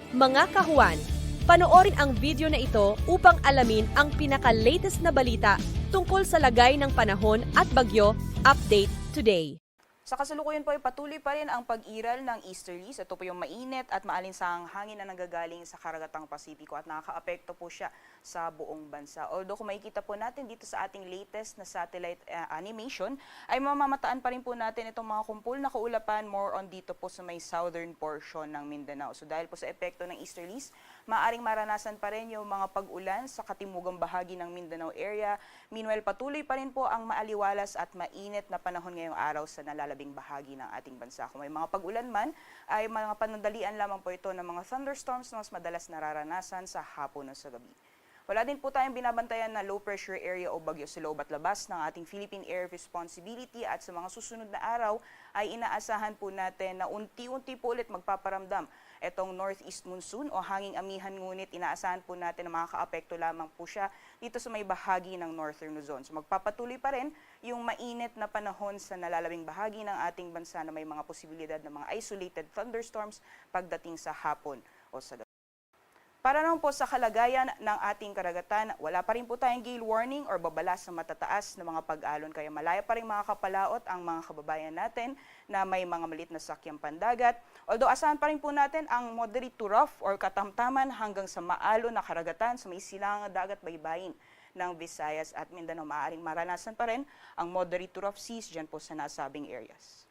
Mga kahuan, panoorin ang video na ito upang alamin ang pinaka-latest na balita tungkol sa lagay ng panahon at bagyo. Update today. Sa kasalukuyan po ay patuloy pa rin ang pag-iral ng easterlies. Ito po yung mainit at maalinsahang hangin na nanggagaling sa karagatang Pasipiko at nakaka-apekto po siya sa buong bansa. Although kung makikita po natin dito sa ating latest na satellite animation, ay mamamataan pa rin po natin itong mga kumpul na kaulapan more on dito po sa may southern portion ng Mindanao. So dahil po sa epekto ng easterlies, maaring maranasan pa rin yung mga pag-ulan sa katimugang bahagi ng Mindanao area. Meanwhile, patuloy pa rin po ang maaliwalas at mainit na panahon ngayong araw sa nalalabing bahagi ng ating bansa. Kung may mga pag-ulan man, ay mga panandalian lamang po ito ng mga thunderstorms na mas madalas nararanasan sa hapon o sa gabi. Wala din po tayong binabantayan na low pressure area o bagyo sa loob at labas ng ating Philippine Air Responsibility at sa mga susunod na araw ay inaasahan po natin na unti-unti po ulit magpaparamdam itong northeast monsoon o hanging amihan, ngunit inaasahan po natin na makaka-apekto lamang po siya dito sa may bahagi ng northern Luzon. So magpapatuloy pa rin yung mainit na panahon sa nalalabing bahagi ng ating bansa na may mga posibilidad ng mga isolated thunderstorms pagdating sa hapon o sa gabi. Para naman po sa kalagayan ng ating karagatan, wala pa rin po tayong gale warning or babala sa matataas na mga pag-alon, kaya malaya pa rin makakapalaot ang mga kababayan natin na may mga maliit na sakyang pandagat. Although asahan pa rin po natin ang moderate to rough or katamtaman hanggang sa maalon na karagatan sa may silangang dagat baybayin ng Visayas at Mindanao. Maaaring maranasan pa rin ang moderate to rough seas dyan po sa nasabing areas.